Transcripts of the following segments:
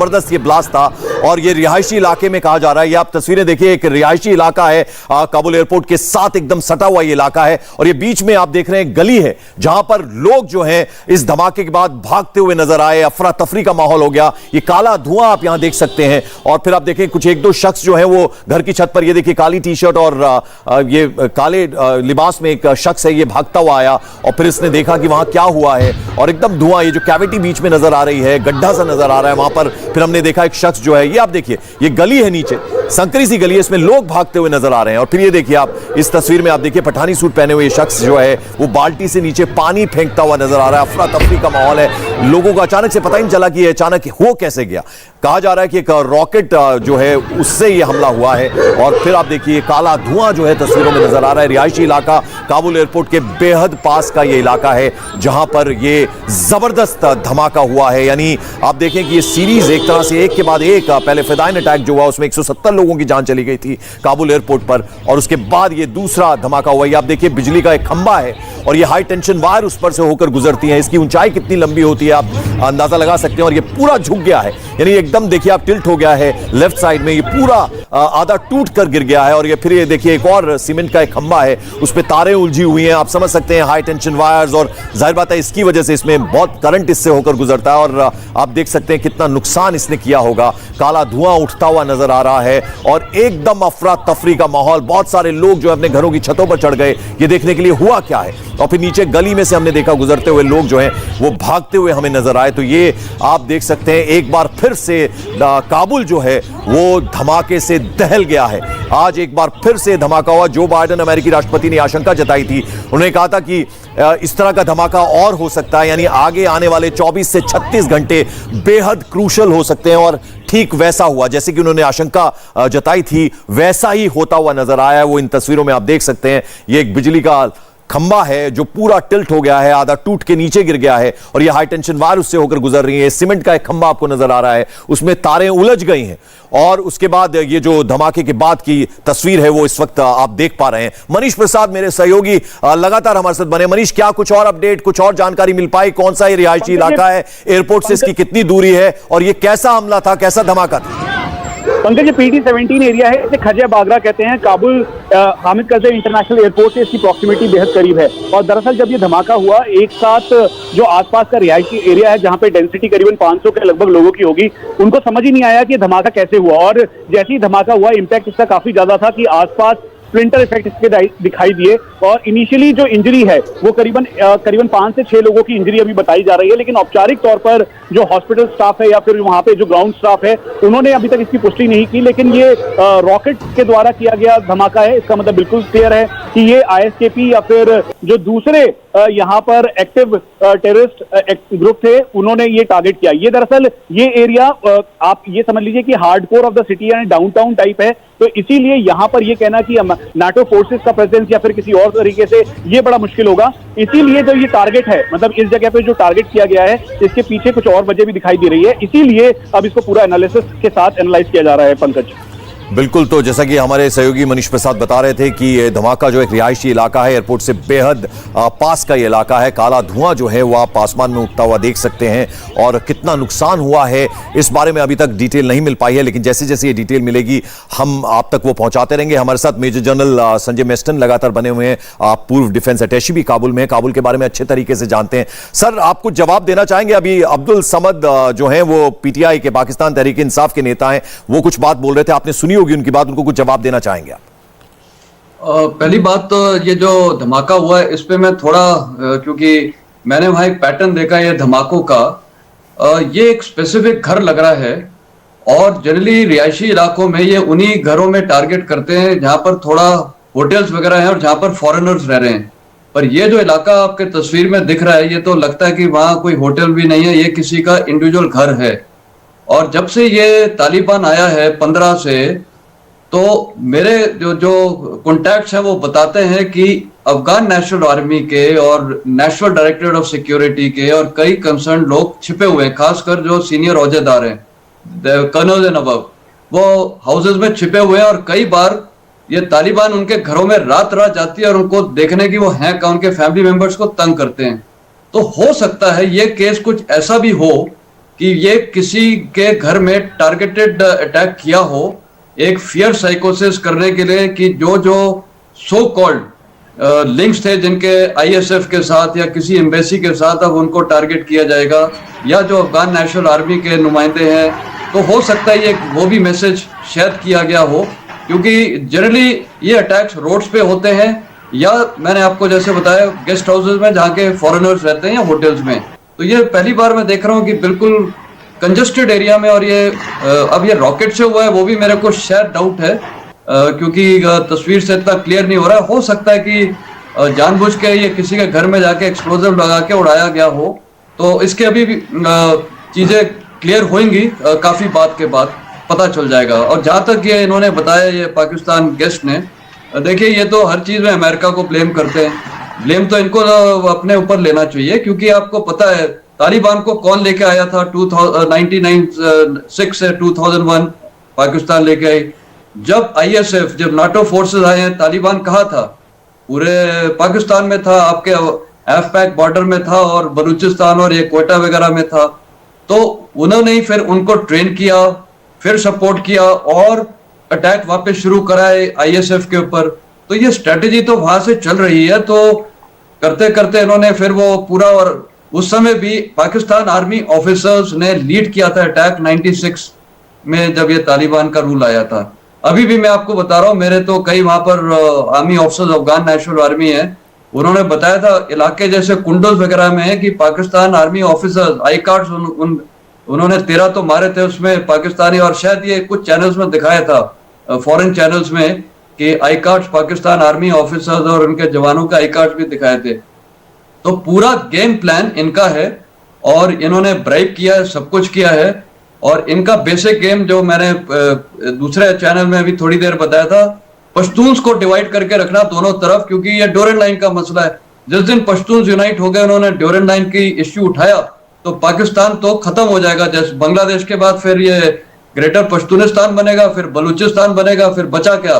जबरदस्त ये ब्लास्ट था और ये रिहायशी इलाके में कहा जा रहा है। ये आप तस्वीरें देखिए, एक रिहायशी इलाका है, काबुल एयरपोर्ट के साथ एकदम सटा हुआ ये इलाका है और ये बीच में आप देख रहे हैं गली है जहां पर लोग जो हैं इस धमाके के बाद भागते हुए नजर आए। अफरा तफरी का माहौल हो गया। ये काला धुआं आप यहां देख सकते हैं और फिर आप देखें कुछ एक दो शख्स जो है वो घर की छत पर, ये देखिए काली टी शर्ट और ये काले लिबास में एक शख्स है, ये भागता हुआ आया और फिर इसने देखा कि वहां क्या हुआ है और एकदम धुआं, ये जो कैविटी बीच में नजर आ रही है, गड्ढा सा नजर आ रहा है वहां पर। फिर हमने देखा एक शख्स जो है, ये आप देखिए ये गली है नीचे, संकरी सी गली है, इसमें लोग भागते हुए नजर आ रहे हैं। और फिर ये देखिए आप इस तस्वीर में आप देखिए पठानी सूट पहने हुए शख्स जो है वो बाल्टी से नीचे पानी फेंकता हुआ नजर आ रहा है। अफरा तफरी का माहौल है, लोगों को अचानक से पता ही नहीं चला कि ये अचानक हो कैसे गया। कहा जा रहा है कि एक रॉकेट जो है उससे ये हमला हुआ है और फिर आप देखिए काला धुआं जो है तस्वीरों में नजर आ रहा है। रिहायशी इलाका काबुल एयरपोर्ट के बेहद पास का ये इलाका है जहां पर ये जबरदस्त धमाका हुआ है। यानी आप देखें कि ये सीरीज एक तरह से एक के बाद एक, पहले फिदाइन अटैक जो हुआ उसमें 170 लोगों की जान चली गई थी काबुल एयरपोर्ट पर और उसके बाद ये दूसरा धमाका हुआ। ये आप देखिए बिजली का एक खंभा है और ये हाई टेंशन वायर उस पर से होकर गुजरती है। इसकी ऊंचाई कितनी लंबी होती है आप अंदाजा लगा सकते हैं और ये पूरा झुक गया है, यानी एकदम देखिए आप टिल्ट हो गया है लेफ्ट साइड में, ये पूरा आधा टूट कर गिर गया है। और ये फिर ये देखिए एक और सीमेंट का एक खंभा है, उस पर तारें उलझी हुई हैं, आप समझ सकते हैं हाई टेंशन वायर्स, और जाहिर बात है इसकी वजह से इसमें बहुत करंट इससे होकर गुजरता है और आप देख सकते हैं कितना नुकसान इसने किया होगा। काला धुआं उठता हुआ नजर आ रहा है और एकदम अफरा तफरी का माहौल। बहुत सारे लोग जो अपने घरों की छतों पर चढ़ गए ये देखने के लिए हुआ क्या है और फिर नीचे गली में से हमने देखा गुजरते हुए लोग जो हैं वो भागते हुए हमें नजर आए। तो ये आप देख सकते हैं एक बार फिर से काबुल जो है वो धमाके से दहल गया है। आज एक बार फिर से धमाका हुआ। जो बाइडेन अमेरिकी राष्ट्रपति ने आशंका जताई थी, उन्होंने कहा था कि इस तरह का धमाका और हो सकता है, यानी आगे आने वाले 24 से 36 घंटे बेहद क्रूशल हो सकते हैं और ठीक वैसा हुआ जैसे कि उन्होंने आशंका जताई थी, वैसा ही होता हुआ नजर आया है। वो इन तस्वीरों में आप देख सकते हैं, ये एक बिजली का खंबा है जो पूरा टिल्ट हो गया है, आधा टूट के नीचे गिर गया है और ये हाई टेंशन वायर उससे होकर गुजर रही है। सीमेंट का एक खंबा आपको नजर आ रहा है, उसमें तारें उलझ गई हैं और उसके बाद ये जो धमाके के बाद की तस्वीर है वो इस वक्त आप देख पा रहे हैं। मनीष प्रसाद मेरे सहयोगी लगातार हमारे साथ बने। मनीष, क्या कुछ और अपडेट, कुछ और जानकारी मिल पाई? कौन सा ये रिहायशी इलाका है, एयरपोर्ट से इसकी कितनी दूरी है और ये कैसा हमला था, कैसा धमाका था? पंकज, ये PT-17 एरिया है, इसे खजिया बागरा कहते हैं। काबुल हामिद करज़ई इंटरनेशनल एयरपोर्ट से इसकी प्रॉक्सिमिटी बेहद करीब है और दरअसल जब ये धमाका हुआ एक साथ जो आसपास का रिहायशी एरिया है जहां पे डेंसिटी करीबन 500 के लगभग लोगों की होगी, उनको समझ ही नहीं आया कि धमाका कैसे हुआ। और जैसे ही धमाका हुआ इम्पैक्ट इसका काफी ज्यादा था कि आसपास स्प्लिंटर इफेक्ट इसके दिखाई दिए और इनिशियली जो इंजरी है वो करीबन 5 से 6 लोगों की इंजरी अभी बताई जा रही है, लेकिन औपचारिक तौर पर जो हॉस्पिटल स्टाफ है या फिर वहां पे जो ग्राउंड स्टाफ है उन्होंने अभी तक इसकी पुष्टि नहीं की। लेकिन ये रॉकेट के द्वारा किया गया धमाका है, इसका मतलब बिल्कुल क्लियर है कि ये ISKP या फिर जो दूसरे यहाँ पर एक्टिव टेररिस्ट ग्रुप थे उन्होंने ये टारगेट किया। ये दरअसल ये एरिया आप ये समझ लीजिए कि हार्डकोर ऑफ द सिटी यानी डाउनटाउन टाइप है, तो इसीलिए यहाँ पर ये कहना कि नाटो फोर्सेस का प्रेजेंस या फिर किसी और तरीके से ये बड़ा मुश्किल होगा। इसीलिए जो ये टारगेट है, मतलब इस जगह पे जो टारगेट किया गया है इसके पीछे कुछ और वजह भी दिखाई दे रही है, इसीलिए अब इसको पूरा एनालिसिस के साथ एनालाइज किया जा रहा है। पंकज, बिल्कुल, तो जैसा कि हमारे सहयोगी मनीष प्रसाद बता रहे थे कि ये धमाका जो एक रिहायशी इलाका है, एयरपोर्ट से बेहद पास का ये इलाका है। काला धुआं जो है वो आप आसमान में उठता हुआ देख सकते हैं और कितना नुकसान हुआ है इस बारे में अभी तक डिटेल नहीं मिल पाई है, लेकिन जैसे जैसे ये डिटेल मिलेगी हम आप तक वो पहुंचाते रहेंगे। हमारे साथ मेजर जनरल संजय मेस्टन लगातार बने हुए हैं, आप पूर्व डिफेंस अटैची भी काबुल में, काबुल के बारे में अच्छे तरीके से जानते हैं। सर, आप कुछ जवाब देना चाहेंगे? अभी अब्दुल समद जो है वो PTI के, पाकिस्तान तहरीक इंसाफ के नेता हैं, वो कुछ बात बोल रहे थे, आपने सुनी होगी उनकी बात, उनको कुछ जवाब देना चाहेंगे आप? पहली बात तो ये जो धमाका हुआ है इस पे मैं थोड़ा क्योंकि मैंने वहां एक पैटर्न देखा है धमाकों का, ये एक स्पेसिफिक घर लग रहा है और जनरली रिहायशी इलाकों में ये उन्हीं घरों में टारगेट करते हैं जहां पर थोड़ा होटल्स वगैरह हैं और जहां पर फॉरेनर्स रह रहे हैं। पर ये जो इलाका आपके तस्वीर में दिख रहा है ये तो लगता है कि वहां कोई होटल भी नहीं है, ये किसी का इंडिविजुअल घर है। और जब से ये तालिबान आया है 15 से, तो मेरे जो कॉन्टैक्ट्स हैं वो बताते हैं कि अफगान नेशनल आर्मी के और नेशनल डायरेक्टरेट ऑफ सिक्योरिटी के और कई कंसर्न लोग छिपे हुए हैं, खासकर जो सीनियर औहदेदार हैं, कर्नल एंड अबव, वो हाउसेज में छिपे हुए हैं और कई बार ये तालिबान उनके घरों में रात रात जाती है और उनको देखने की वो हैं का उनके फैमिली मेंबर्स को तंग करते हैं। तो हो सकता है ये केस कुछ ऐसा भी हो कि ये किसी के घर में टारगेटेड अटैक किया हो, एक फियर साइकोसिस करने के लिए कि जो जो सो कॉल्ड लिंक्स थे जिनके आईएसएफ के साथ या किसी एम्बेसी के साथ, अब उनको टारगेट किया जाएगा, या जो अफगान नेशनल आर्मी के नुमाइंदे हैं, तो हो सकता है ये वो भी मैसेज शायद किया गया हो, क्योंकि जनरली ये अटैक्स रोड्स पे होते हैं या मैंने आपको जैसे बताया गेस्ट हाउसेज में जहाँ के फॉरेनर्स रहते हैं या होटल्स में। तो ये पहली बार मैं देख रहा हूँ कि बिल्कुल कंजस्टेड एरिया में, और ये अब ये रॉकेट से हुआ है वो भी मेरे को शायद डाउट है, क्योंकि तस्वीर से इतना क्लियर नहीं हो रहा। हो सकता है कि जानबूझ के ये किसी के घर में जाके एक्सप्लोजिव लगा के उड़ाया गया हो, तो इसके अभी भी चीजें क्लियर होंगी, काफी बात के बाद पता चल जाएगा। और जहां तक ये इन्होंने बताया, ये पाकिस्तान गेस्ट ने, देखिए ये तो हर चीज में अमेरिका को ब्लेम करते हैं, ब्लेम तो इनको अपने ऊपर लेना चाहिए, क्योंकि आपको पता है तालिबान को कौन लेके आया था 1996 से 2001 पाकिस्तान लेके आई। जब आईएसएफ, जब नाटो फोर्सेस आए हैं, तालिबान कहाँ था? पूरे पाकिस्तान में था, आपके एफपैक बॉर्डर में था और बलूचिस्तान और ये कोयटा वगैरह में था। तो उन्होंने ही फिर उनको ट्रेन किया, फिर सपोर्ट किया और अटैक वापस शुरू कराए आईएसएफ के ऊपर। तो ये स्ट्रेटेजी तो वहां से चल रही है। तो करते करते इन्होंने फिर वो पूरा, और उस समय भी पाकिस्तान आर्मी ऑफिसर्स ने लीड किया था अटैक 96 में, जब ये तालिबान का रूल आया था। अभी भी मैं आपको बता रहा हूँ, मेरे तो कई वहां पर army officers, Afghan national army है, उन्होंने बताया था इलाके जैसे कुंडोज वगैरह में है कि Pakistan army officers I cards उन्होंने 13 तो मारे थे उसमें पाकिस्तानी, और शायद ये कुछ चैनल्स में दिखाया था, फॉरेन चैनल्स में, कि I cards Pakistan army officers और उनके जवानों के आई कार्ड्स भी दिखाए थे। तो पूरा गेम प्लान इनका है और इन्होंने ब्राइब किया है, सब कुछ किया है। और इनका बेसिक गेम जो मैंने दूसरे चैनल में भी थोड़ी देर बताया था, पश्तून्स को डिवाइड करके रखना दोनों तरफ, क्योंकि ये ड्यूरेंट लाइन का मसला है। जिस दिन पश्तून्स यूनाइट हो गए, उन्होंने ड्यूरेंट लाइन की इश्यू उठाया, तो पाकिस्तान तो खत्म हो जाएगा। जैसे बांग्लादेश के बाद फिर ये ग्रेटर पश्तूनिस्तान बनेगा, फिर बलूचिस्तान बनेगा, फिर बचा क्या,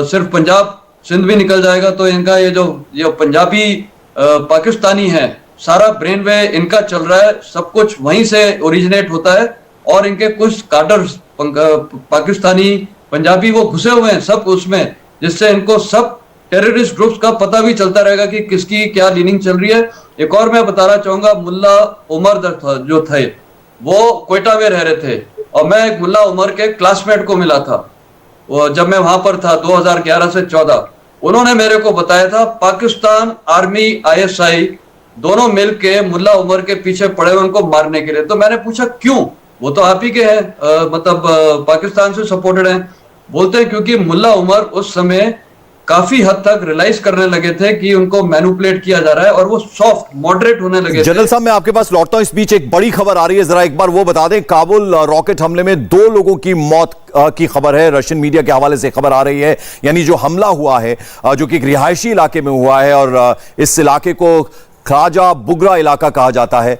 सिर्फ पंजाब सिंध भी निकल जाएगा। तो इनका ये जो पंजाबी पाकिस्तानी है, सारा ब्रेन वे इनका चल रहा है, सब कुछ वहीं से ओरिजिनेट होता है। और इनके कुछ कार्डर्स पाकिस्तानी पंजाबी वो घुसे हुए हैं सब उसमें, जिससे इनको सब टेररिस्ट ग्रुप्स का पता भी चलता रहेगा कि किसकी क्या लीनिंग चल रही है। एक और मैं बताना चाहूंगा, मुल्ला उमर जो थे वो कोयटा में रह रहे थे, और मैं एक मुल्ला उमर के क्लासमेट को मिला था जब मैं वहां पर था 2011 से 14। उन्होंने मेरे को बताया था पाकिस्तान आर्मी आईएसआई दोनों मिलके मुल्ला उमर के पीछे पड़े हुए उनको मारने के लिए। तो मैंने पूछा क्यों? वो तो आप ही के हैं, मतलब पाकिस्तान से सपोर्टेड हैं। बोलते हैं क्योंकि मुल्ला उमर उस समय काफी हद तक रियलाइज करने लगे थे कि उनको मैनिपुलेट किया जा रहा है और वो सॉफ्ट मॉडरेट होने लगे। जनरल साहब, मैं आपके पास लौटता हूं। इस बीच एक बड़ी खबर आ रही है, जरा एक बार वो बता दें। काबुल रॉकेट हमले में 2 लोगों की मौत की खबर है, रशियन मीडिया के हवाले से खबर आ रही है। यानी जो हमला हुआ है, जो कि एक रिहायशी इलाके में हुआ है, और इस इलाके को ख्वाजा बुगरा इलाका कहा जाता है,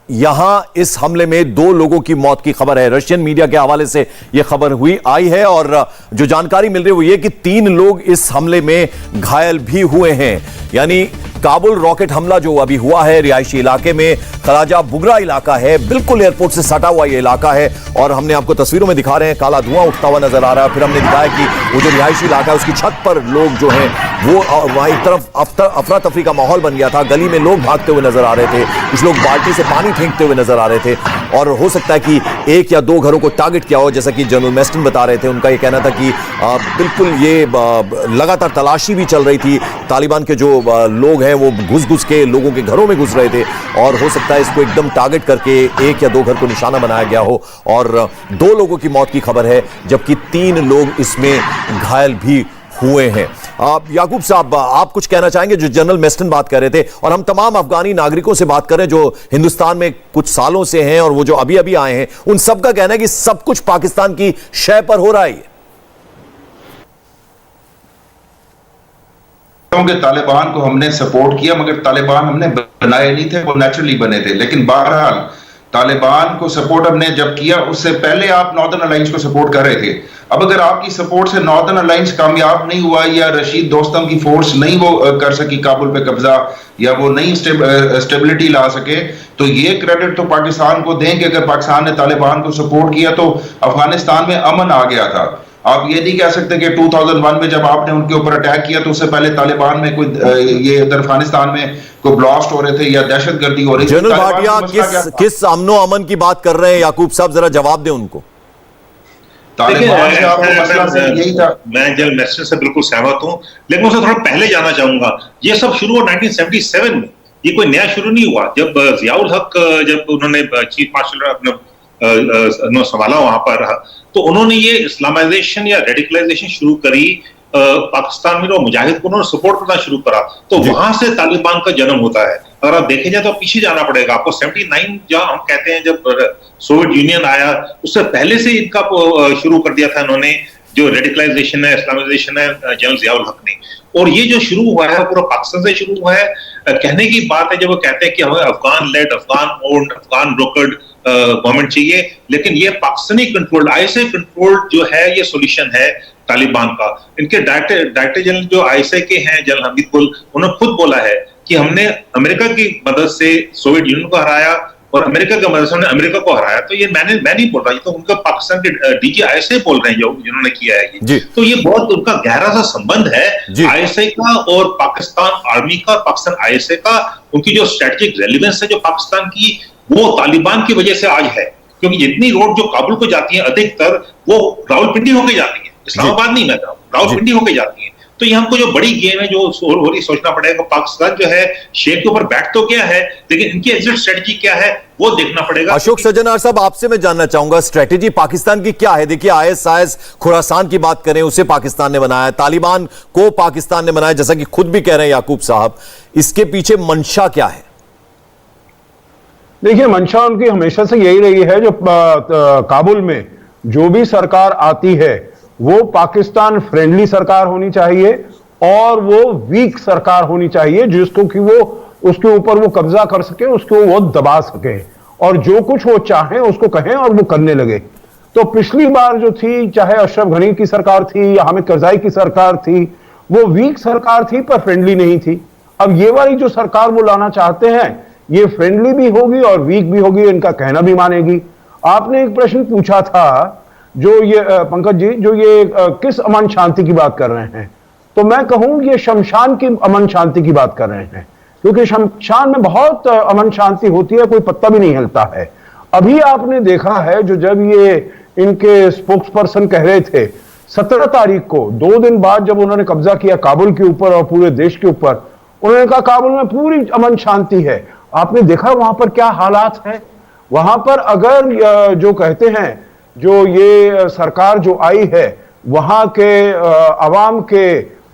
यहां इस हमले में 2 लोगों की मौत की खबर है। रशियन मीडिया के हवाले से यह खबर आई है, और जो जानकारी मिल रही है वो ये कि 3 लोग इस हमले में घायल भी हुए हैं। यानी काबुल रॉकेट हमला जो अभी हुआ है रिहायशी इलाके में, ख्वाजा बुगरा इलाका है, बिल्कुल एयरपोर्ट से सटा हुआ ये इलाका है। और हमने आपको तस्वीरों में दिखा रहे हैं, काला धुआं उठता हुआ नजर आ रहा है। फिर हमने दिखाया कि वो जो रिहायशी इलाका है उसकी छत पर लोग जो हैं वो वहां एक तरफ अफरा तफरी का माहौल बन गया था। गली में लोग भागते हुए नजर आ रहे थे, कुछ लोग बाल्टी से पानी फेंकते हुए नजर आ रहे थे। और हो सकता है कि 1 या 2 घरों को टारगेट किया हो, जैसा कि जनरल मेस्टन बता रहे थे। उनका ये कहना था कि बिल्कुल ये लगातार तलाशी भी चल रही थी। तालिबान के जो लोग हैं वो घुस के लोगों के घरों में घुस रहे थे, और हो सकता है इसको एकदम टारगेट करके 1 या 2 घर को निशाना बनाया गया हो। और 2 लोगों की मौत की खबर है, जबकि 3 लोग इसमें घायल भी हुए हैं। याकूब साहब, आप कुछ कहना चाहेंगे? जो जनरल मेस्टन बात कर रहे थे, और हम तमाम अफगानी नागरिकों से बात कर रहे हैं जो हिंदुस्तान में कुछ सालों से हैं और वो जो अभी अभी आए हैं, उन सबका कहना है कि सब कुछ पाकिस्तान की शय पर हो रहा है। क्योंकि तालिबान को हमने सपोर्ट किया, मगर तालिबान हमने बनाए नहीं थे, वो नेचुरली बने थे। लेकिन बहरहाल तालिबान को सपोर्ट हमने जब किया, उससे पहले आप नॉर्दर्न अलायंस को सपोर्ट कर रहे थे। अब अगर आपकी सपोर्ट से नॉर्दर्न अलायंस कामयाब नहीं हुआ या रशीद दोस्तम की फोर्स नहीं वो कर सकी काबुल पे कब्जा, या वो नहीं स्टेबिलिटी ला सके, तो ये क्रेडिट तो पाकिस्तान को दें कि अगर पाकिस्तान ने तालिबान को सपोर्ट किया तो अफगानिस्तान में अमन आ गया था। आप ये नहीं कह सकते कि 2001 में जब आपने उनके ऊपर अटैक किया तो उससे पहले तालिबान में कोई ये अफगानिस्तान में कोई ब्लास्ट हो रहे थे या दहशतगर्दी हो रही थी। जनरल भाटिया किस अमनो अमन की बात कर रहे हैं याकूब साहब, जरा जवाब दें उनको। तालिबान से आपको मसला से यही था। मैं जनरल मैस्टर से बिल्कुल सहमत हूं, लेकिन उससे थोड़ा पहले जाना चाहूंगा। ये सब शुरू हुआ 1977 में, ये कोई नया शुरू नहीं हुआ। जब जियाउल हक जब उन्होंने चीफ मार्शल अपना संभाला वहां पर, तो उन्होंने ये इस्लामाइजेशन या रेडिकलाइजेशन शुरू करी पाकिस्तान में, मुजाहिद को उन्होंने सपोर्ट करना शुरू करा, तो वहां से तालिबान का जन्म होता है। अगर आप देखें जाए तो पीछे जाना पड़ेगा आपको। 79 जहां हम कहते हैं जब सोवियत यूनियन आया, उससे पहले से इनका शुरू कर दिया था इन्होंने, जो रेडिकलाइजेशन है, इस्लामाइजेशन है, जनरल जियाउल हक ने। और ये जो शुरू हुआ है पूरा पाकिस्तान से शुरू हुआ है। कहने की बात है जब वो कहते हैं कि हमें Afghan led, Afghan owned, Afghan brokered government चाहिए, लेकिन ये पाकिस्तानी कंट्रोल्ड, आईएसआई कंट्रोल्ड जो है ये सॉल्यूशन है तालिबान का। इनके डायरेक्टर जनरल जो आईएसआई के हैं, जनरल हमीद गुल, उन्होंने खुद बोला है कि हमने अमेरिका की मदद से सोवियत यूनियन को हराया और अमेरिका की मदद से हमने अमेरिका को हराया। तो ये मैं नहीं बोल रहा, ये तो उनका पाकिस्तान के डीजी आईएसआई बोल रहे हैं जो जिन्होंने किया है ये। तो ये बहुत उनका गहरा सा संबंध है आईएसआई का और पाकिस्तान आर्मी का, पाकिस्तान आईएसआई का। उनकी जो स्ट्रेटेजिक रेलिवेंस है जो पाकिस्तान की, वो तालिबान की वजह से आज है। क्योंकि जितनी रोड जो काबुल को जाती है अधिकतर वो रावलपिंडी होके जाती है, इस्लामाबाद नहीं, मैं रावलपिंडी होके जाती है। तो ये हमको जो बड़ी गेम है जो हो रही सोचना पड़ेगा। पाकिस्तान जो है शेर के ऊपर बैठ तो गया है, लेकिन इनकी एग्जिट स्ट्रेटजी क्या है वो देखना पड़ेगा। अशोक सज्जनार साहब, आपसे मैं जानना चाहूंगा स्ट्रेटजी पाकिस्तान की क्या है। देखिए आईएसआईएस खुरासान की बात करें, उसे पाकिस्तान ने बनाया, तालिबान को पाकिस्तान ने बनाया, जैसा कि खुद भी कह रहे हैं याकूब साहब। इसके पीछे मंशा क्या है? देखिए, मंशा उनकी हमेशा से यही रही है, जो काबुल में जो भी सरकार आती है वो पाकिस्तान फ्रेंडली सरकार होनी चाहिए और वो वीक सरकार होनी चाहिए, जिसको कि वो उसके ऊपर वो कब्जा कर सके, उसको वो दबा सके और जो कुछ वो चाहे उसको कहें और वो करने लगे। तो पिछली बार जो थी, चाहे अशरफ गनी की सरकार थी या हामिद करजाई की सरकार थी, वो वीक सरकार थी पर फ्रेंडली नहीं थी। अब ये वाली जो सरकार वो लाना चाहते हैं, ये फ्रेंडली भी होगी और वीक भी होगी, इनका कहना भी मानेगी। आपने एक प्रश्न पूछा था, जो ये पंकज जी, जो ये किस अमन शांति की बात कर रहे हैं, तो मैं कहूं ये शमशान की अमन शांति की बात कर रहे हैं, क्योंकि शमशान में बहुत अमन शांति होती है, कोई पत्ता भी नहीं हिलता है। अभी आपने देखा है, जो जब ये इनके स्पोक्स पर्सन कह रहे थे 17 तारीख को, 2 दिन बाद जब उन्होंने कब्जा किया काबुल के ऊपर और पूरे देश के ऊपर, उन्होंने कहा काबुल में पूरी अमन शांति है। आपने देखा वहां पर क्या हालात है। वहां पर अगर जो कहते हैं, जो ये सरकार जो आई है वहां के अवाम के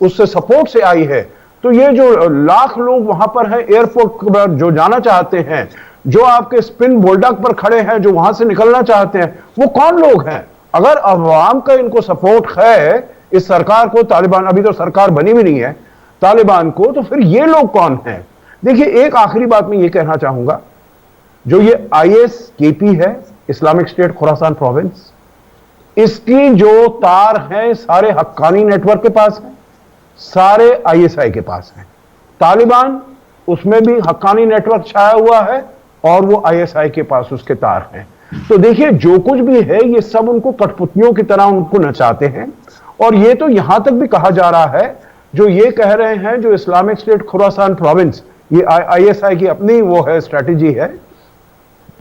उससे सपोर्ट से आई है, तो ये जो लाख लोग वहां पर हैं, एयरपोर्ट पर जो जाना चाहते हैं, जो आपके स्पिन बोल्डक पर खड़े हैं, जो वहां से निकलना चाहते हैं, वो कौन लोग हैं? अगर अवाम का इनको सपोर्ट है इस सरकार को, तालिबान, अभी तो सरकार बनी भी नहीं है तालिबान को, तो फिर ये लोग कौन हैं? देखिए, एक आखिरी बात मैं ये कहना चाहूंगा, जो ये ISKP है, इस्लामिक स्टेट खुरासान प्रोविंस, इसकी जो तार हैं सारे हक्कानी नेटवर्क के पास हैं, सारे ISI के पास हैं। तालिबान, उसमें भी हक्कानी नेटवर्क छाया हुआ है और वो ISI के पास उसके तार हैं। तो देखिए, जो कुछ भी है ये सब उनको कठपुतलियों की तरह उनको नचाते हैं। और ये तो यहां तक भी कहा जा रहा है, जो ये कह रहे हैं, जो इस्लामिक स्टेट खुरासान प्रोविंस, ये ISI की अपनी वो है स्ट्रैटेजी है,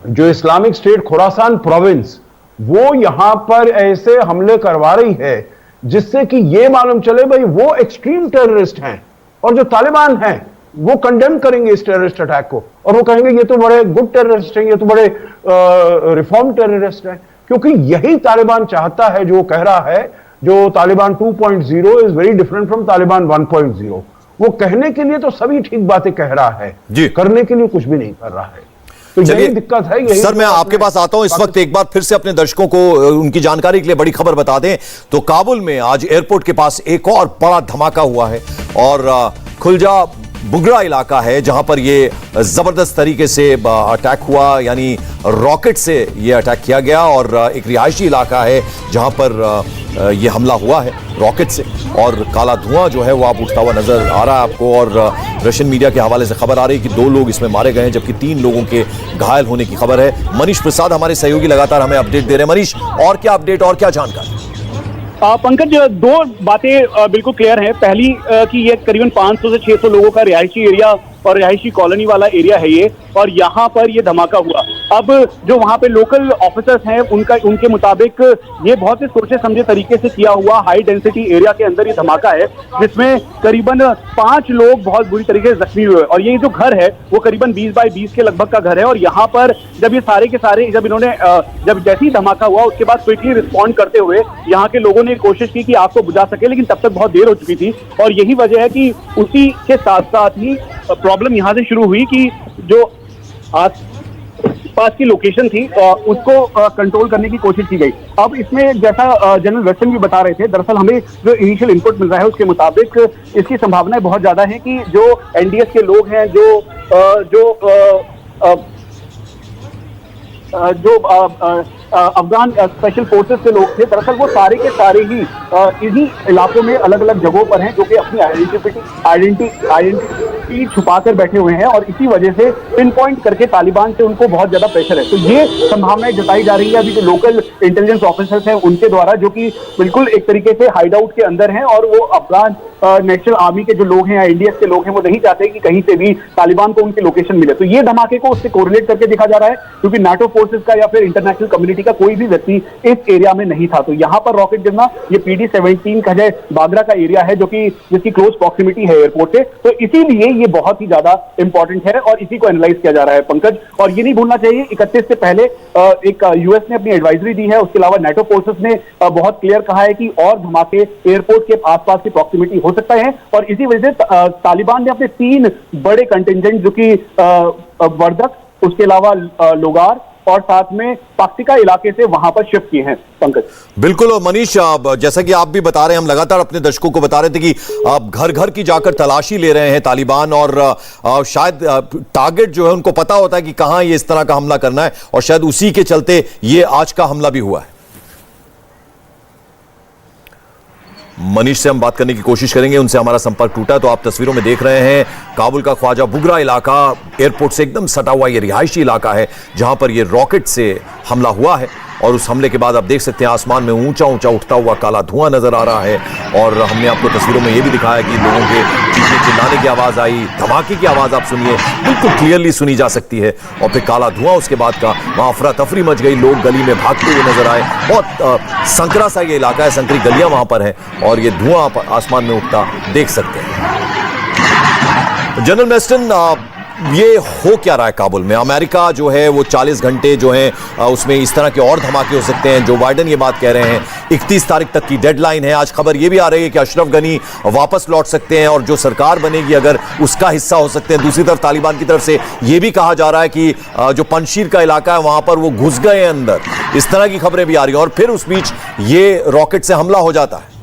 जो इस्लामिक स्टेट खुरासान प्रोविंस वो यहां पर ऐसे हमले करवा रही है जिससे कि ये मालूम चले भाई वो एक्सट्रीम टेररिस्ट हैं, और जो तालिबान हैं वो कंडेम करेंगे इस टेररिस्ट अटैक को, और वो कहेंगे ये तो बड़े गुड टेररिस्ट हैं, ये तो बड़े रिफॉर्म टेररिस्ट हैं। क्योंकि यही तालिबान चाहता है, जो वो कह रहा है, जो Taliban 2.0 is very different from Taliban 1.0। वो कहने के लिए तो सभी ठीक बातें कह रहा है, करने के लिए कुछ भी नहीं कर रहा है। तो यही दिक्कत है। यही सर, मैं आपके पास आता हूं इस वक्त। एक बार फिर से अपने दर्शकों को उनकी जानकारी के लिए बड़ी खबर बता दें तो काबुल में आज एयरपोर्ट के पास एक और बड़ा धमाका हुआ है और खुलजा बुगरा इलाका है जहां पर ये जबरदस्त तरीके से अटैक हुआ, यानी रॉकेट से ये अटैक किया गया। और एक रिहायशी इलाका है जहां पर ये हमला हुआ है रॉकेट से, और काला धुआं जो है वो आप उठता हुआ नजर आ रहा है आपको। और रशियन मीडिया के हवाले से खबर आ रही है कि 2 लोग इसमें मारे गए हैं, जबकि 3 लोगों के घायल होने की खबर है। मनीष प्रसाद हमारे सहयोगी लगातार हमें अपडेट दे रहे हैं। मनीष, और क्या अपडेट और क्या जानकारी? पंकज, 2 बातें बिल्कुल क्लियर हैं। पहली कि ये करीबन 500 से 600 लोगों का रिहायशी एरिया और रिहायशी कॉलोनी वाला एरिया है ये, और यहाँ पर ये धमाका हुआ। अब जो वहाँ पे लोकल ऑफिसर्स हैं उनके मुताबिक ये बहुत ही सोचे समझे तरीके से किया हुआ हाई डेंसिटी एरिया के अंदर ये धमाका है, जिसमें करीबन 5 लोग बहुत बुरी तरीके से जख्मी हुए। और ये जो घर है वो करीबन 20 बाय 20 के लगभग का घर है। और यहाँ पर जब ये सारे के सारे जब जैसे ही धमाका हुआ उसके बाद क्विकली रिस्पॉन्ड करते हुए यहाँ के लोगों ने कोशिश की कि आग को बुझा सके, लेकिन तब तक बहुत देर हो चुकी थी। और यही वजह है कि उसी के साथ साथ ही प्रॉब्लम यहाँ से शुरू हुई कि जो आस पास की लोकेशन थी उसको कंट्रोल करने की कोशिश की गई। अब इसमें जैसा जनरल वेस्टन भी बता रहे थे, दरअसल हमें जो इनिशियल इनपुट मिल रहा है उसके मुताबिक इसकी संभावनाएं बहुत ज्यादा है कि जो एनडीएस के लोग हैं, जो अफगान स्पेशल फोर्सेस के लोग थे, दरअसल वो सारे के सारे ही इन्हीं इलाकों में अलग अलग जगहों पर हैं, जो कि अपनी आइडेंटिटी छुपा कर बैठे हुए हैं। और इसी वजह से पिन पॉइंट करके तालिबान से उनको बहुत ज्यादा प्रेशर है। तो ये संभावनाएं जताई जा रही है अभी जो लोकल इंटेलिजेंस ऑफिसर्स हैं उनके द्वारा, जो कि बिल्कुल एक तरीके से हाइड आउट के अंदर हैं। और वो अफगान नेशनल आर्मी के जो लोग हैं या एनडीएस के लोग हैं वो नहीं चाहते कि कहीं से भी तालिबान को उनकी लोकेशन मिले। तो ये धमाके को उससे कोरिलेट करके देखा जा रहा है, क्योंकि नाटो फोर्सेस का या फिर इंटरनेशनल कम्युनिटी का कोई भी व्यक्ति इस एरिया में नहीं था। तो यहाँ पर रॉकेट गिरना, ये PD-17 खजय बागरा का एरिया है, जो कि जिसकी क्लोज प्रॉक्सिमिटी है एयरपोर्ट से, तो इसीलिए ये बहुत ही ज्यादा इंपॉर्टेंट है और इसी को एनालाइज किया जा रहा है पंकज। और ये नहीं भूलना चाहिए 31 से पहले एक यूएस ने अपनी एडवाइजरी दी है, उसके अलावा नाटो फोर्सेस ने बहुत क्लियर कहा है कि और धमाके एयरपोर्ट के आसपास की प्रॉक्सिमिटी हो सकता है। और इसी वजह से तालिबान ने अपने 3 बड़े कंटिजेंट, जो कि वर्दक, उसके अलावा लोगार और साथ में पाक्तिका इलाके से वहां पर शिफ्ट किए हैं पंकज। बिल्कुल। और मनीष, जैसा कि आप भी बता रहे हैं, हम लगातार अपने दर्शकों को बता रहे थे कि आप घर घर की जाकर तलाशी ले रहे हैं तालिबान, और शायद टारगेट जो है उनको पता होता है कि कहां ये इस तरह का हमला करना है, और शायद उसी के चलते ये आज का हमला भी हुआ है। मनीष से हम बात करने की कोशिश करेंगे, उनसे हमारा संपर्क टूटा। तो आप तस्वीरों में देख रहे हैं काबुल का ख्वाजा बुगरा इलाका, एयरपोर्ट से एकदम सटा हुआ ये रिहायशी इलाका है जहां पर ये रॉकेट से हमला हुआ है। और उस हमले के बाद आप देख सकते हैं आसमान में ऊंचा ऊंचा उठता हुआ काला धुआं नजर आ रहा है। और हमने आपको तस्वीरों में यह भी दिखाया कि लोगों के चीखने चिल्लाने की आवाज आई, धमाके की आवाज आप सुनिए, बिल्कुल क्लियरली सुनी जा सकती है। और फिर काला धुआं, उसके बाद का वहां अफरा तफरी मच गई, लोग गली में भागते हुए नजर आए। बहुत संकरा सा ये इलाका है, संकरी गलियां वहां पर हैं, और ये धुआं आप आसमान में उठता देख सकते हैं। जनरल वेस्टन, ये हो क्या रहा है काबुल में? अमेरिका जो है वो 40 घंटे जो है उसमें इस तरह के और धमाके हो सकते हैं। जो बाइडेन ये बात कह रहे हैं, 31 तारीख तक की डेडलाइन है। आज खबर ये भी आ रही है कि अशरफ गनी वापस लौट सकते हैं और जो सरकार बनेगी अगर उसका हिस्सा हो सकते हैं। दूसरी तरफ तालिबान की तरफ से ये भी कहा जा रहा है कि जो पंजशीर का इलाका है वहां पर वो घुस गए हैं अंदर। इस तरह की खबरें भी आ रही हैं, और फिर उस बीच ये रॉकेट से हमला हो जाता है।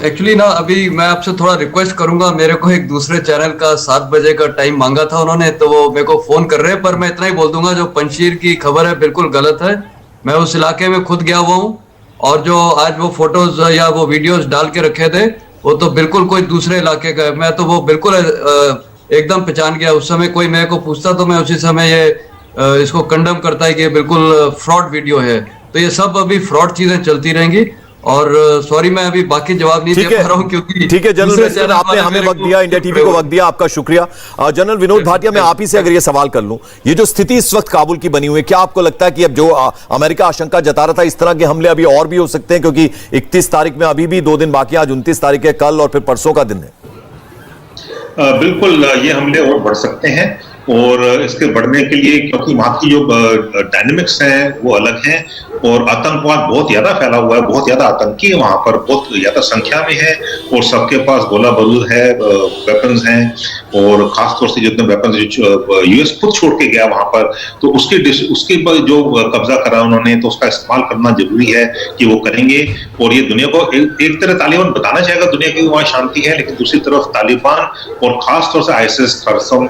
एक्चुअली ना अभी मैं आपसे थोड़ा रिक्वेस्ट करूंगा, मेरे को एक दूसरे चैनल का 7 बजे का टाइम मांगा था उन्होंने, तो वो मेरे को फोन कर रहे हैं। पर मैं इतना ही बोल दूंगा, जो पंजशीर की खबर है बिल्कुल गलत है। मैं उस इलाके में खुद गया हुआ हूँ, और जो आज वो फोटोज या वो वीडियोस डाल के रखे थे वो तो बिल्कुल कोई दूसरे इलाके का है। मैं तो वो बिल्कुल एकदम पहचान गया। उस समय कोई मेरे को पूछता तो मैं उसी समय ये इसको कंडम करता है कि ये बिल्कुल फ्रॉड वीडियो है। तो ये सब अभी फ्रॉड चीजें चलती रहेंगी। और सॉरी मैं अभी बाकी जवाब नहीं दे पा रहा हूं, क्योंकि ठीक है जनरल वेस्टन, आपने हमें वक्त दिया, इंडिया टीवी को वक्त दिया, आपका शुक्रिया। जनरल विनोद भाटिया, मैं आप ही से अगर ये सवाल कर लूं, ये जो स्थिति इस वक्त काबुल की बनी हुई है, क्या आपको लगता है कि अब जो अमेरिका आशंका जता रहा था इस तरह के हमले अभी और भी हो सकते हैं? क्योंकि 31 तारीख में अभी भी 2 दिन बाकी है, आज 29 तारीख है, कल और फिर परसों का दिन है। बिल्कुल ये हमले और बढ़ सकते हैं, और इसके बढ़ने के लिए क्योंकि वहां की जो डायनेमिक्स हैं वो अलग हैं, और आतंकवाद बहुत ज्यादा फैला हुआ है, बहुत ज्यादा आतंकी है वहां पर, बहुत ज्यादा संख्या में है और सबके पास गोला बारूद है, वेपन्स हैं, और खासतौर से जितने वेपन्स यूएस खुद छोड़ के गया वहां पर, तो उसके जो कब्जा करा उन्होंने, तो उसका इस्तेमाल करना जरूरी है कि वो करेंगे। और ये दुनिया को एक तरह तालिबान बताना चाहेगा दुनिया की वहां शांति है, लेकिन दूसरी तरफ तालिबान और खासतौर से आईएसआईएस खारसम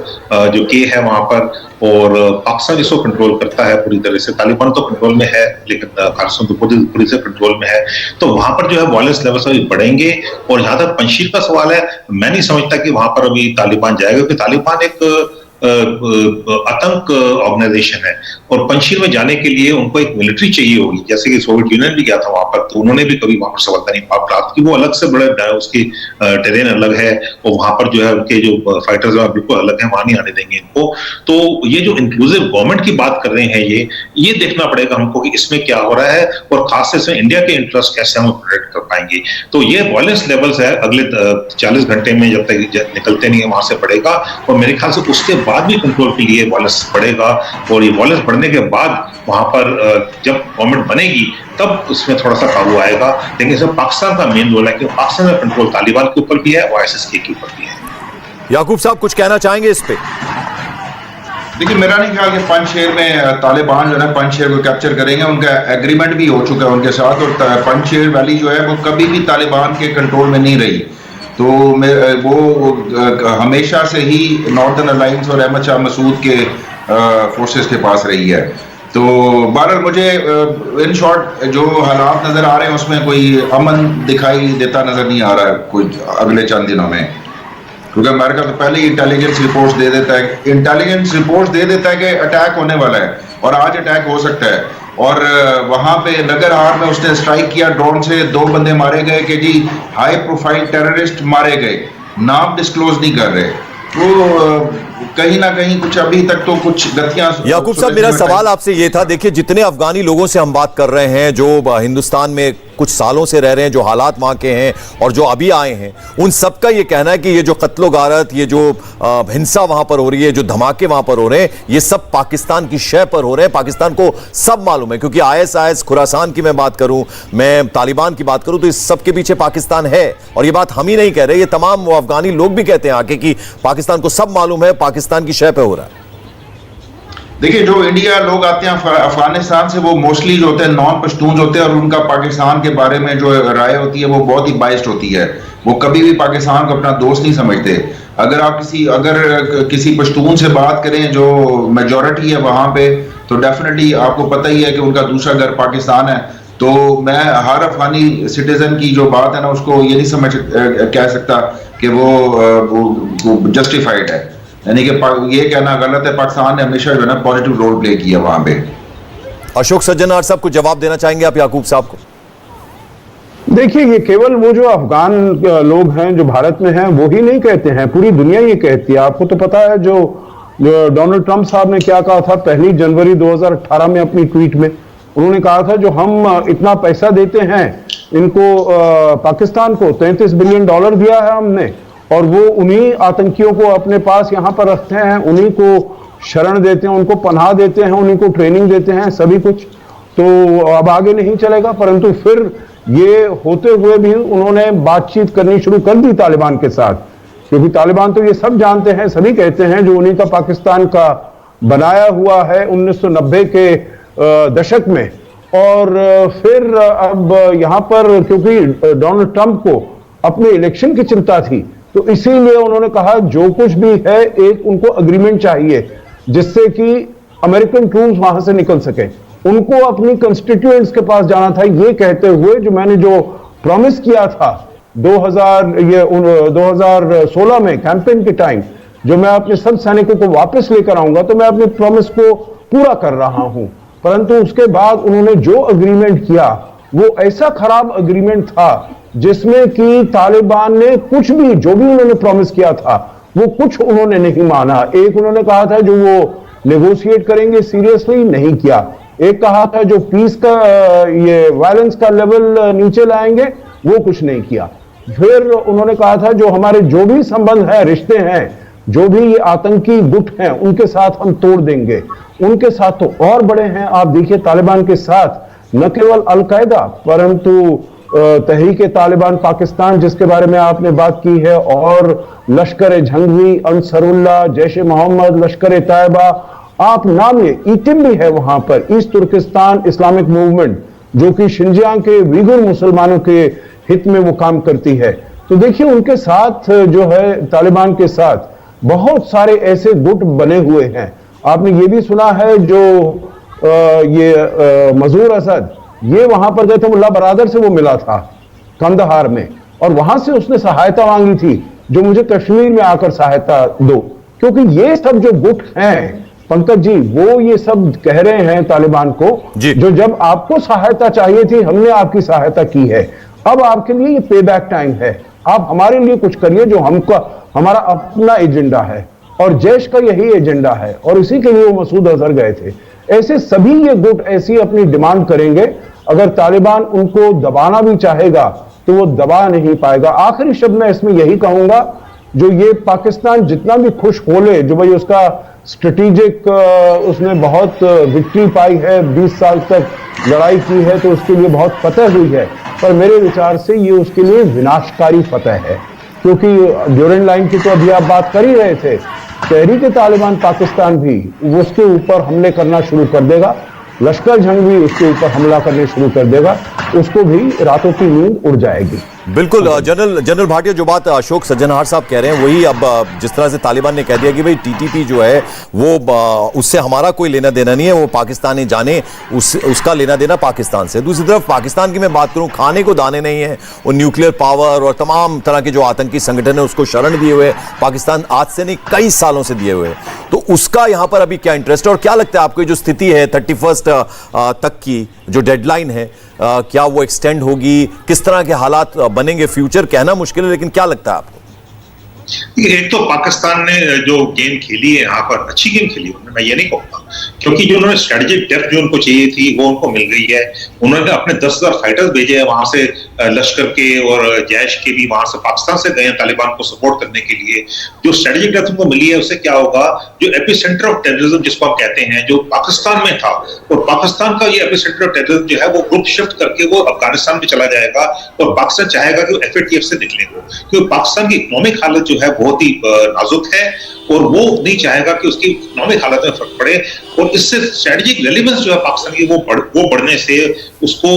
जो के है वहां पर, और पाकिस्तान इसको कंट्रोल करता है पूरी तरह से। तालिबान तो कंट्रोल में है लेकिन खारसम तो पूरी से कंट्रोल में है, तो वहां पर जो है वायलेंस लेवल्स अभी बढ़ेंगे। और जहां तक पंजशीर का सवाल है, मैं नहीं समझता कि वहां पर अभी तालिबान जाएगा, क्योंकि तालिबान एक आतंक ऑर्गेनाइजेशन है और पंजशीर में जाने के लिए उनको एक मिलिट्री चाहिए होगी, जैसे कि सोवियत यूनियन भी गया था वहां पर, तो उन्होंने भी कभी वहां पर सफलता नहीं प्राप्त की। वो अलग से बड़े उसकी टेरेन अलग है और वहां पर जो है उनके जो फाइटर्स हैं बिल्कुल अलग है, वहां नहीं आने देंगे इनको। तो ये जो इंक्लूसिव गवर्नमेंट की बात कर रहे हैं, ये देखना पड़ेगा हमको कि इसमें क्या हो रहा है और खासतौर से इंडिया के इंटरेस्ट कैसे हम प्रोटेक्ट कर पाएंगे। तो ये वायलेंस लेवल्स है अगले 40 घंटे में जब तक निकलते नहीं है वहां से बढ़ेगा, और मेरे ख्याल से उसके बाद भी कंट्रोल के लिए वायलेंस बढ़ेगा। और ये वायलेंस बढ़ने के बाद वहां पर जब गवर्नमेंट बनेगी तब उसमें थोड़ा सा काबू आएगा, लेकिन इसमें पाकिस्तान का मेन रोल है कि पाकिस्तान का कंट्रोल तालिबान के ऊपर भी है और आईएसआईएस के ऊपर भी है। याकूब साहब कुछ कहना चाहेंगे इस पे? देखिए, मेरा नहीं ख्याल कि पंजशेर में तालिबान जो है पंजशेर को कैप्चर करेंगे, उनका एग्रीमेंट भी हो चुका है उनके साथ, और पंजशेर वैली जो है वो कभी भी तालिबान के कंट्रोल में नहीं रही। तो वो हमेशा से ही नॉर्दर्न अलायंस और अहमद शाह मसूद के फोर्सेस के पास रही है। तो बहरहाल मुझे इन शॉर्ट जो हालात नजर आ रहे हैं उसमें कोई अमन दिखाई देता नजर नहीं आ रहा है कोई अगले चंद दिनों में, क्योंकि अमेरिका तो पहले ही इंटेलिजेंस रिपोर्ट्स दे देता है कि अटैक होने वाला है और आज अटैक हो सकता है। और वहां पे नगरहार में उसने स्ट्राइक किया ड्रोन से, 2 बंदे मारे गए कि जी हाई प्रोफाइल टेररिस्ट मारे गए, नाम डिस्क्लोज नहीं कर रहे। तो कहीं ना कहीं कुछ अभी तक तो कुछ गतियां। याकूब साहब, मेरा सवाल आपसे ये था, देखिए जितने अफगानी लोगों से हम बात कर रहे हैं जो हिंदुस्तान में कुछ सालों से रह रहे हैं, जो हालात वहां के हैं और जो अभी आए हैं, उन सबका ये कहना है कि ये जो कत्लो गारत, ये जो हिंसा वहां पर हो रही है, जो धमाके वहां पर हो रहे हैं, ये सब पाकिस्तान की शय पर हो रहे हैं। पाकिस्तान को सब मालूम है, क्योंकि आईएसआईएस, खुरासान की मैं बात करूं, मैं तालिबान की बात करूं, तो इस सब के पीछे पाकिस्तान है। और ये बात हम ही नहीं कह रहे, ये तमाम वो अफगानी लोग भी कहते हैं आके कि पाकिस्तान को सब मालूम है, पाकिस्तान की शय पे हो रहा है। देखिए, जो इंडिया लोग आते हैं अफगानिस्तान से, वो मोस्टली जो होते हैं नॉन पश्तून होते हैं, और उनका पाकिस्तान के बारे में जो राय होती है वो बहुत ही बाइस्ड होती है। वो कभी भी पाकिस्तान को अपना दोस्त नहीं समझते। अगर आप किसी पश्तून से बात करें जो मेजॉरिटी है वहां पे, तो डेफिनेटली आपको पता ही है कि उनका दूसरा घर पाकिस्तान है। तो मैं हर अफगानी सिटीजन की जो बात है ना, उसको ये नहीं कह सकता कि वो जस्टिफाइड है, यानी कि ये कहना गलत है। पाकिस्तान ने हमेशा जो है ना पॉजिटिव रोल प्ले किया वहां पे। अशोक सज्जनार साहब, कुछ जवाब देना चाहेंगे आप याकूब साहब को? देखिए, ये केवल वो जो अफगान लोग हैं जो भारत में हैं वो ही नहीं कहते हैं, पूरी दुनिया ये कहती है। आपको तो पता है जो डोनाल्ड ट्रंप साहब ने क्या कहा था 1 जनवरी 2018 में अपनी ट्वीट में। उन्होंने कहा था जो हम इतना पैसा देते हैं इनको, पाकिस्तान को $33 बिलियन दिया है हमने, और वो उन्हीं आतंकियों को अपने पास यहाँ पर रखते हैं, उन्हीं को शरण देते हैं, उनको पनाह देते हैं, उन्हीं को ट्रेनिंग देते हैं, सभी कुछ। तो अब आगे नहीं चलेगा। परंतु फिर ये होते हुए भी उन्होंने बातचीत करनी शुरू कर दी तालिबान के साथ, क्योंकि तालिबान तो ये सब जानते हैं, सभी कहते हैं जो उन्हीं का पाकिस्तान का बनाया हुआ है 1990 के दशक में। और फिर अब यहाँ पर क्योंकि डोनाल्ड ट्रंप को अपने इलेक्शन की चिंता थी, तो इसीलिए उन्होंने कहा जो कुछ भी है एक उनको अग्रीमेंट चाहिए जिससे कि अमेरिकन ट्रूप्स वहां से निकल सके। उनको अपनी कंस्टिट्यूएंट्स के पास जाना था, ये कहते हुए जो मैंने जो प्रॉमिस किया था 2016 में कैंपेन के टाइम, जो मैं अपने सब सैनिकों को वापस लेकर आऊंगा, तो मैं अपने प्रॉमिस को पूरा कर रहा हूं। परंतु उसके बाद उन्होंने जो अग्रीमेंट किया वो ऐसा खराब अग्रीमेंट था जिसमें कि तालिबान ने कुछ भी, जो भी उन्होंने प्रॉमिस किया था वो कुछ उन्होंने नहीं माना। एक उन्होंने कहा था जो वो नेगोशिएट करेंगे, सीरियसली नहीं किया। एक कहा था जो पीस का, ये वायलेंस का लेवल नीचे लाएंगे, वो कुछ नहीं किया। फिर उन्होंने कहा था जो हमारे जो भी संबंध है, रिश्ते हैं, जो भी ये आतंकी गुट हैं, उनके साथ हम तोड़ देंगे। उनके साथ तो और बड़े हैं। आप देखिए तालिबान के साथ न केवल अल-कायदा परंतु तहरीक तालिबान पाकिस्तान जिसके बारे में आपने बात की है, और लश्कर जंगवी, अंसरुल्लाह, जैश ए मोहम्मद, लश्कर तैयबा, आप नाम ले, ईटिम भी है वहां पर, ईस्ट तुर्किस्तान इस्लामिक मूवमेंट जो कि शिंजियांग के वीगुर मुसलमानों के हित में वो काम करती है। तो देखिए उनके साथ जो है तालिबान के साथ बहुत सारे ऐसे गुट बने हुए हैं। आपने ये भी सुना है जो मजूर असद ये वहां पर गए थे, मुल्ला बरादर से वो मिला था कंदहार में, और वहां से उसने सहायता मांगी थी जो मुझे कश्मीर में आकर सहायता दो, क्योंकि ये सब जो गुट हैं पंकज जी, वो ये सब कह रहे हैं तालिबान को जो जब आपको सहायता चाहिए थी हमने आपकी सहायता की है, अब आपके लिए ये पे बैक टाइम है, आप हमारे लिए कुछ करिए जो हमको हमारा अपना एजेंडा है, और जैश का यही एजेंडा है, और इसी के लिए वो मसूद अजहर गए थे। ऐसे सभी ये गुट ऐसी अपनी डिमांड करेंगे, अगर तालिबान उनको दबाना भी चाहेगा तो वो दबा नहीं पाएगा। आखिरी शब्द मैं इसमें यही कहूंगा, जो ये पाकिस्तान जितना भी खुश बोले जो भाई उसका स्ट्रेटेजिक उसने बहुत विक्ट्री पाई है, 20 साल तक लड़ाई की है तो उसके लिए बहुत फतह हुई है, पर मेरे विचार से ये उसके लिए विनाशकारी फतह है, क्योंकि ड्यूरेंट लाइन की तो अभी आप बात कर ही रहे थे, तहरीक तालिबान पाकिस्तान भी उसके ऊपर हमले करना शुरू कर देगा, लश्कर जंग भी उसके ऊपर हमला करने शुरू कर देगा, उसको भी रातों की नींद उड़ जाएगी। बिल्कुल जनरल भाटिया, जो बात अशोक सज्जनहार साहब कह रहे हैं वही अब जिस तरह से तालिबान ने कह दिया कि भाई टीटीपी जो है वो उससे हमारा कोई लेना देना नहीं है, वो पाकिस्तानी जाने, उसका लेना देना पाकिस्तान से। दूसरी तरफ पाकिस्तान की मैं बात करूं, खाने को दाने नहीं है, वो न्यूक्लियर पावर और तमाम तरह के जो आतंकी संगठन है उसको शरण दिए हुए पाकिस्तान, आज से नहीं कई सालों से दिए हुए, तो उसका यहां पर अभी क्या इंटरेस्ट है, और क्या लगता है आपको जो स्थिति है 31 तक की जो डेडलाइन है, क्या वो एक्सटेंड होगी, किस तरह के हालात बनेंगे, फ्यूचर कहना मुश्किल है, लेकिन क्या लगता है आपको? एक तो पाकिस्तान ने जो गेम खेली है यहाँ पर अच्छी गेम खेली है, मैं ये नहीं कहूँगा, क्योंकि जो उन्होंने स्ट्रेटेजिक डेप्थ जो उनको चाहिए थी वो उनको मिल गई है। उन्होंने अपने 10,000 फाइटर्स भेजे हैं वहां से, लश्कर के और जैश के भी वहां से पाकिस्तान से गए हैं तालिबान को सपोर्ट करने के लिए। जो स्ट्रेटेजिक डेप्थ उनको मिली है उससे क्या होगा, जो एपिसेंटर ऑफ टेररिज्म जिसको आप कहते हैं जो पाकिस्तान में था, और पाकिस्तान का ये एपिसेंटर ऑफ टेररिज्म जो है वो ग्रुप शिफ्ट करके वो अफगानिस्तान में चला जाएगा, और पाकिस्तान चाहेगा कि वो FATF से निकले, क्योंकि पाकिस्तान की इकोनॉमिक हालत जो है बहुत ही नाजुक है, और वो नहीं चाहेगा कि उसकी इकोनॉमिक हालत में फर्क पड़े, और इससे स्ट्रेटेजिक रेलेवेंस जो है पाकिस्तान की वो बढ़ने से उसको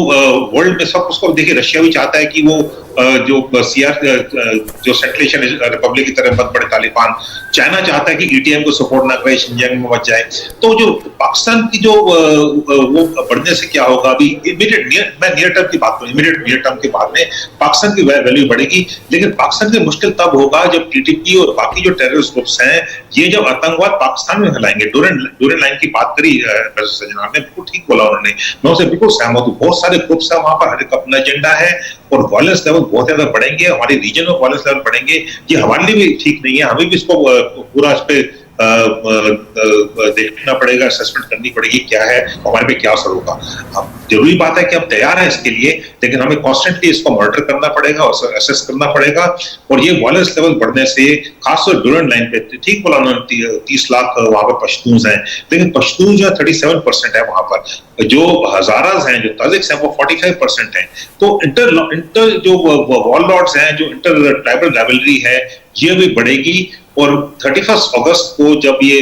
वर्ल्ड में सब उसको देखिए, रशिया भी चाहता है कि वो जो सेंट्रल एशियन रिपब्लिक की तरह मत बढ़े तालिबान, चाइना चाहता है कि ETM को सपोर्ट ना करे, शिंजियांग में मच जाए। तो जो पाकिस्तान की जो वो बढ़ने से क्या होगा, अभी मैं नियर टर्म की बात करूं, इमीडिएट नियर टर्म के बाद में पाकिस्तान की वैल्यू बढ़ेगी, लेकिन पाकिस्तान की मुश्किल तब होगा जब TTP और बाकी जो टेररिस्ट ग्रुप्स हैं ये जब आतंकवाद पाकिस्तान में फैलाएंगे। ड्यूरेंट लाइन की बात करी सज्जनार ने, बिल्कुल ठीक बोला उन्होंने, मैं उसे बिल्कुल सहमत हूँ। बहुत सारे ग्रुप्स है वहां पर, हर एक अपना एजेंडा है, और वायलेंस लेवल बहुत ज्यादा बढ़ेंगे, हमारे रीजन में वायलेंस लेवल बढ़ेंगे, ये हमारे लिए भी ठीक नहीं है, हमें भी इसको पूरा इस पे देखना पड़ेगा, असेसमेंट करनी पड़ेगी क्या है, हमारे पे क्या असर होगा। अब जरूरी बात है कि हम तैयार हैं इसके लिए, लेकिन हमें कॉन्स्टेंटली इसको मॉनिटर करना पड़ेगा और असेस करना पड़ेगा। और ये वायलेंस लेवल बढ़ने से खासतौर ड्यूरेंट लाइन पे, ठीक बोला उन्होंने 30 लाख वहां पर पश्तून हैं, लेकिन पश्तून जो है 37% है वहां पर, जो हजाराज हैं, जो ताजिक्स हैं वो 45% हैं। तो इंटर जो वॉरलॉर्ड्स हैं, जो इंटर ट्राइबल राइवलरी है, ये भी बढ़ेगी। और 31 अगस्त को जब ये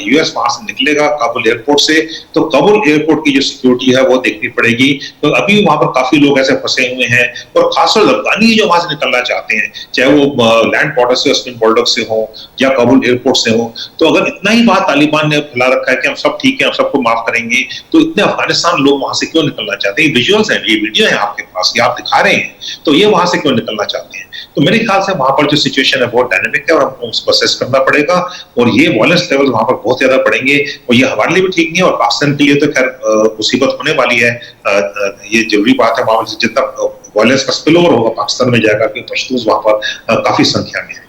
US वहां से निकलेगा काबुल एयरपोर्ट से, तो काबुल एयरपोर्ट की जो सिक्योरिटी है वो देखनी पड़ेगी। तो अभी वहां पर काफी लोग ऐसे फंसे हुए हैं, और खासतौर अफगानी जो वहां से निकलना चाहते हैं, चाहे वो लैंड बॉर्डर से, अस्मिन बॉर्डर से हो या काबुल एयरपोर्ट से हो, तो अगर इतना ही बात तालिबान ने फैला रखा है कि हम सब ठीक है, हम सबको माफ करेंगे, तो इतने अफगानिस्तान लोग वहां से क्यों निकलना चाहते हैं? विजुअल्स हैं, ये वीडियो है आपके पास, ये आप दिखा रहे हैं, तो ये वहां से क्यों निकलना चाहते हैं? तो मेरे ख्याल से वहां पर जो सिचुएशन है बहुत डायनेमिक है, और हमको उसको असेस करना पड़ेगा, और ये वायलेंस लेवल वहां पर बहुत ज्यादा बढ़ेंगे, और ये हमारे लिए भी ठीक नहीं है, और पाकिस्तान के लिए तो खैर मुसीबत होने वाली है। ये जरूरी बात है, वहां पर जितना वायलेंस का स्पिल ओवर होगा पाकिस्तान में जाएगा, क्योंकि पश्तून वहां पर काफी संख्या में है।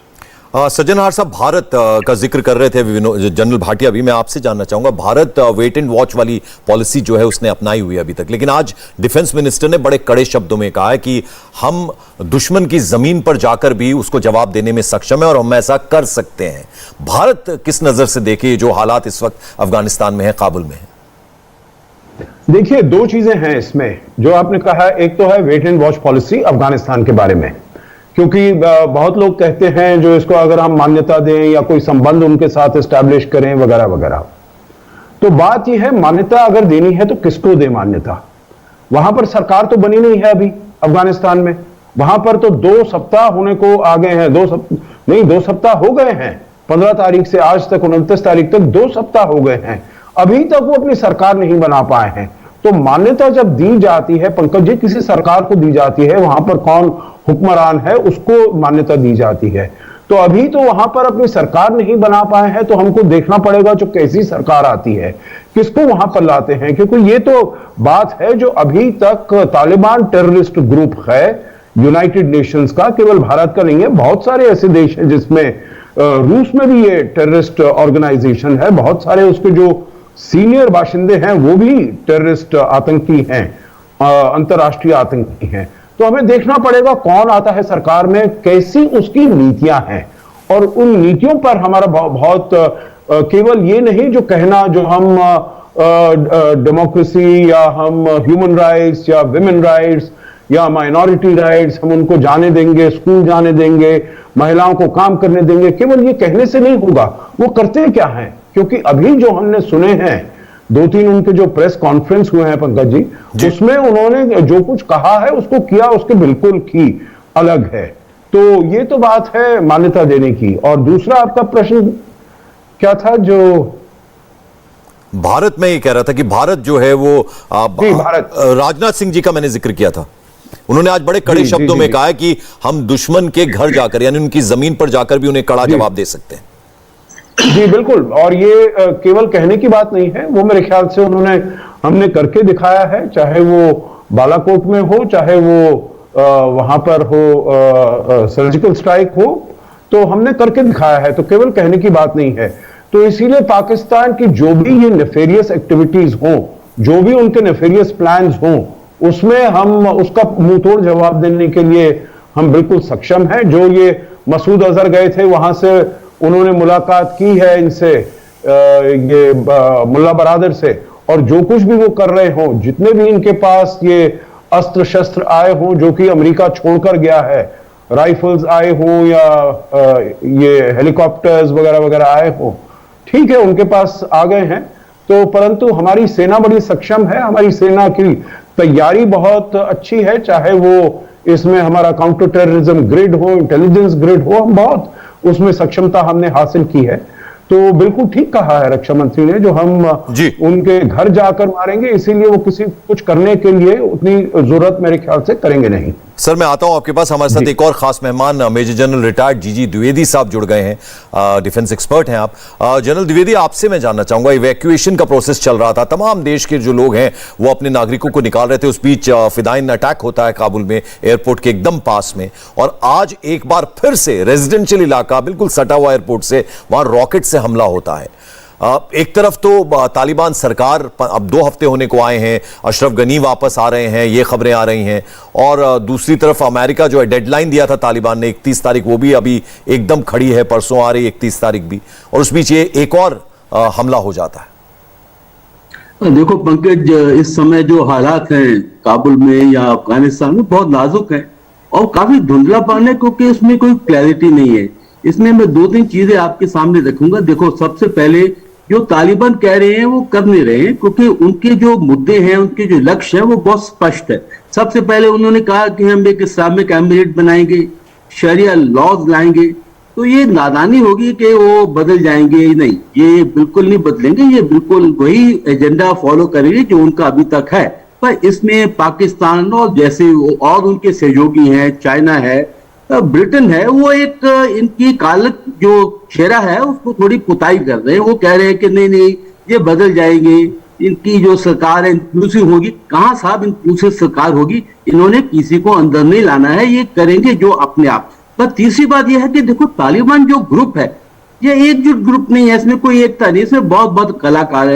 सज्जनहार साहब, भारत का जिक्र कर रहे थे जनरल भाटिया, भी मैं आपसे जानना चाहूंगा, भारत वेट एंड वॉच वाली पॉलिसी जो है उसने अपनाई हुई है अभी तक, लेकिन आज डिफेंस मिनिस्टर ने बड़े कड़े शब्दों में कहा है कि हम दुश्मन की जमीन पर जाकर भी उसको जवाब देने में सक्षम है और हम ऐसा कर सकते हैं। भारत किस नजर से देखे जो हालात इस वक्त अफगानिस्तान में है, काबुल में है? देखिए, दो चीजें हैं इसमें जो आपने कहा। एक तो है wait and watch policy Afghanistan के बारे में, क्योंकि बहुत लोग कहते हैं जो इसको अगर हम मान्यता दें या कोई संबंध उनके साथ एस्टैब्लिश करें वगैरह वगैरह, तो बात यह है मान्यता अगर देनी है तो किसको दे मान्यता। वहां पर सरकार तो बनी नहीं है अभी अफगानिस्तान में। वहां पर तो 2 सप्ताह होने को आ गए हैं, 2 सप्ताह हो गए हैं। 15 तारीख से आज तक 29 तारीख तक 2 सप्ताह हो गए हैं, अभी तक वो अपनी सरकार नहीं बना पाए हैं। तो मान्यता जब दी जाती है पंकज जी, किसी सरकार को दी जाती है, वहां पर कौन हुक्मरान है उसको मान्यता दी जाती है। तो अभी तो वहां पर अपनी सरकार नहीं बना पाए हैं, तो हमको देखना पड़ेगा जो कैसी सरकार आती है किसको वहां पर लाते हैं, क्योंकि ये तो बात है जो अभी तक तालिबान टेररिस्ट ग्रुप है यूनाइटेड नेशंस का, केवल भारत का नहीं है, बहुत सारे ऐसे देश हैं जिसमें रूस में भी ये टेररिस्ट ऑर्गेनाइजेशन है, बहुत सारे उसके जो सीनियर बाशिंदे हैं वो भी टेररिस्ट आतंकी हैं, अंतरराष्ट्रीय आतंकी हैं। तो हमें देखना पड़ेगा कौन आता है सरकार में, कैसी उसकी नीतियां हैं, और उन नीतियों पर हमारा बहुत केवल ये नहीं जो कहना जो हम डेमोक्रेसी या हम ह्यूमन राइट्स या विमेन राइट्स या माइनॉरिटी राइट्स हम उनको जाने देंगे, स्कूल जाने देंगे, महिलाओं को काम करने देंगे, केवल ये कहने से नहीं होगा। वो करते क्या हैं, क्योंकि अभी जो हमने सुने हैं 2-3 उनके जो प्रेस कॉन्फ्रेंस हुए हैं पंकज जी, उसमें उन्होंने जो कुछ कहा है उसको किया उसके बिल्कुल ही अलग है। तो ये तो बात है मान्यता देने की। और दूसरा आपका प्रश्न क्या था? जो भारत में ये कह रहा था कि भारत जो है वो भारत, राजनाथ सिंह जी का मैंने जिक्र किया था, उन्होंने आज बड़े कड़े शब्दों में कहा है कि हम दुश्मन के घर जाकर यानी उनकी जमीन पर जाकर भी उन्हें कड़ा जवाब दे सकते हैं। जी बिल्कुल, और ये केवल कहने की बात नहीं है, वो मेरे ख्याल से हमने करके दिखाया है, चाहे वो बालाकोट में हो, चाहे वो वहां पर हो सर्जिकल स्ट्राइक हो, तो हमने करके दिखाया है, तो केवल कहने की बात नहीं है। तो इसीलिए पाकिस्तान की जो भी ये नेफेरियस एक्टिविटीज हो, जो भी उनके नेफेरियस प्लान्स हो, उसमें हम उसका मुंहतोड़ जवाब देने के लिए हम बिल्कुल सक्षम हैं। जो ये मसूद अजहर गए थे, वहां से उन्होंने मुलाकात की है इनसे, ये मुल्ला बरादर से, और जो कुछ भी वो कर रहे हो, जितने भी इनके पास ये अस्त्र शस्त्र आए हों जो कि अमेरिका छोड़कर गया है, राइफल्स आए हों या ये हेलीकॉप्टर्स वगैरह वगैरह आए हों, ठीक है उनके पास आ गए हैं। तो परंतु हमारी सेना बड़ी सक्षम है, हमारी सेना की तैयारी बहुत अच्छी है, चाहे वो इसमें हमारा काउंटर टेररिज्म ग्रिड हो, इंटेलिजेंस ग्रिड हो, हम बहुत उसमें सक्षमता हमने हासिल की है। तो बिल्कुल ठीक कहा है रक्षा मंत्री ने, जो हम उनके घर जाकर मारेंगे, इसीलिए वो कुछ करने के लिए उतनी जरूरत मेरे ख्याल से करेंगे नहीं। सर मैं आता हूं आपके पास, हमारे साथ एक और खास मेहमान मेजर जनरल रिटायर्ड जीजी द्विवेदी साहब जुड़ गए हैं, डिफेंस एक्सपर्ट हैं आप। जनरल द्विवेदी, आपसे मैं जानना चाहूंगा, इवैक्यूएशन का प्रोसेस चल रहा था, तमाम देश के जो लोग हैं वो अपने नागरिकों को निकाल रहे थे, उस बीच फिदाइन अटैक होता है काबुल में, एयरपोर्ट के एकदम पास में, और आज एक बार फिर से रेजिडेंशियल इलाका बिल्कुल सटा हुआ एयरपोर्ट से वहां रॉकेट से हमला होता है। एक तरफ तो तालिबान सरकार अब 2 हफ्ते होने को आए हैं, अशरफ गनी वापस आ रहे हैं, ये खबरें आ रही हैं, और दूसरी तरफ अमेरिका जो है डेडलाइन दिया था तालिबान ने 31 तारीख, वो भी अभी एकदम खड़ी है, परसों आ रही 31 तारीख भी, और उस बीच ये एक और हमला हो जाता है। देखो पंकज, इस समय जो हालात हैं काबुल में या अफगानिस्तान में बहुत नाजुक है और काफी धुंधलापन है, क्योंकि इसमें कोई क्लैरिटी नहीं है। इसमें मैं 2-3 चीजें आपके सामने रखूंगा। देखो, सबसे पहले जो तालिबान कह रहे हैं वो कर नहीं रहे हैं, क्योंकि उनके जो मुद्दे हैं, उनके जो लक्ष्य हैं वो बहुत स्पष्ट है। सबसे पहले उन्होंने कहा कि हम एक इस्लामिक एमिरेट बनाएंगे, शरिया लॉज लाएंगे। तो ये नादानी होगी कि वो बदल जाएंगे, नहीं, ये बिल्कुल नहीं बदलेंगे, ये बिल्कुल वही एजेंडा फॉलो करेंगे जो उनका अभी तक है। पर इसमें पाकिस्तान और जैसे और उनके सहयोगी हैं, चाइना है, ब्रिटेन है, वो एक इनकी कालक जो चेहरा है उसको थोड़ी पुताई कर रहे हैं। वो कह रहे हैं कि नहीं नहीं ये बदल जाएंगे, इनकी जो सरकार है इंक्लूसिव होगी। कहाँ साहब इंक्लूसिव सरकार होगी? इन्होंने किसी को अंदर नहीं लाना है, ये करेंगे जो अपने आप। पर तीसरी बात यह है कि देखो, तालिबान जो ग्रुप है ये एकजुट ग्रुप नहीं है, इसमें कोई एकता नहीं, इसमें बहुत बहुत कलाकार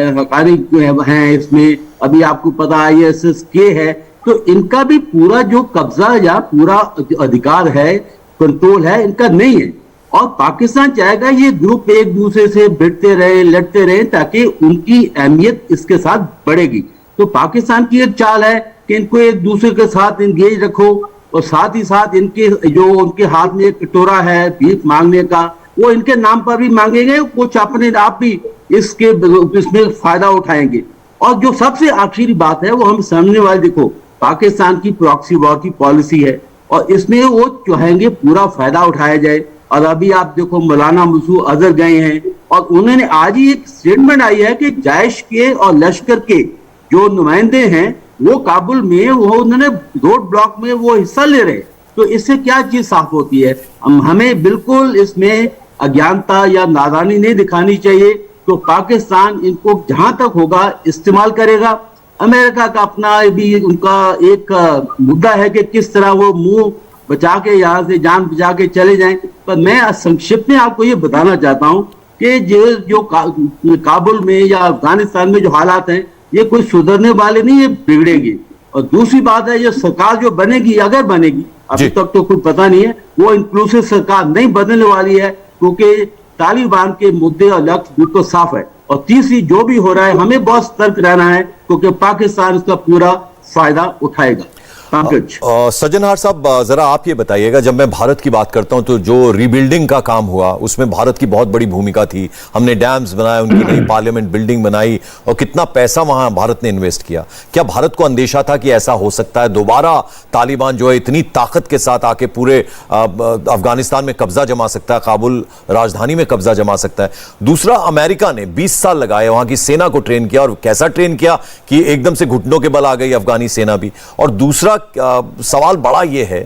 हैं इसमें। अभी आपको पता ISIS-K है, तो इनका भी पूरा जो कब्जा या पूरा अधिकार है, कंट्रोल है, इनका नहीं है। और पाकिस्तान चाहेगा ये ग्रुप एक दूसरे से भिड़ते रहे, लड़ते रहे, ताकि उनकी अहमियत इसके साथ बढ़ेगी। तो पाकिस्तान की एक चाल है कि इनको एक दूसरे के साथ इंगेज रखो और साथ ही साथ इनके जो उनके हाथ में एक कटोरा है भीख मांगने का, वो इनके नाम पर भी मांगेंगे, कुछ अपने आप भी इसमें फायदा उठाएंगे। और जो सबसे आखिरी बात है वो हम सामने वाले, देखो पाकिस्तान की प्रॉक्सी वॉर की पॉलिसी है और इसमें वो चाहेंगे पूरा फायदा उठाया जाए। और अभी आप देखो मौलाना मसूद अजहर गए हैं और उन्होंने आज ही एक स्टेटमेंट आई है कि जैश के और लश्कर के जो नुमाइंदे हैं वो काबुल में वो उन्होंने रोड ब्लॉक में वो हिस्सा ले रहे। तो इससे क्या चीज साफ होती है, हमें बिल्कुल इसमें अज्ञानता या नादानी नहीं दिखानी चाहिए। तो पाकिस्तान इनको जहां तक होगा इस्तेमाल करेगा। अमेरिका का अपना भी उनका एक मुद्दा है कि किस तरह वो मुंह बचा के यहाँ से जान बचा के चले जाएं। पर मैं संक्षिप्त में आपको ये बताना चाहता हूँ कि जो काबुल में या अफगानिस्तान में जो हालात हैं ये कोई सुधरने वाले नहीं, ये बिगड़ेंगे। और दूसरी बात है ये सरकार जो बनेगी, अगर बनेगी, अभी तक तो कुछ पता नहीं है, वो इंक्लूसिव सरकार नहीं बनने वाली है क्योंकि तालिबान के मुद्दे और लक्ष्य बिल्कुल साफ है। और तीसरी जो भी हो रहा है हमें बहुत सतर्क रहना है क्योंकि पाकिस्तान इसका पूरा फायदा उठाएगा। सज्जनहार साहब, जरा आप ये बताइएगा, जब मैं भारत की बात करता हूं तो जो रीबिल्डिंग का काम हुआ उसमें भारत की बहुत बड़ी भूमिका थी। हमने डैम्स बनाए, उनकी नई पार्लियामेंट बिल्डिंग बनाई और कितना पैसा वहां भारत ने इन्वेस्ट किया। क्या भारत को अंदेशा था कि ऐसा हो सकता है, दोबारा तालिबान जो है इतनी ताकत के साथ आके पूरे अफगानिस्तान में कब्जा जमा सकता है, काबुल राजधानी में कब्जा जमा सकता है? दूसरा, अमेरिका ने 20 साल लगाए वहां की सेना को ट्रेन किया, और कैसा ट्रेन किया कि एकदम से घुटनों के बल आ गई अफगानी सेना भी। और दूसरा सवाल बड़ा यह है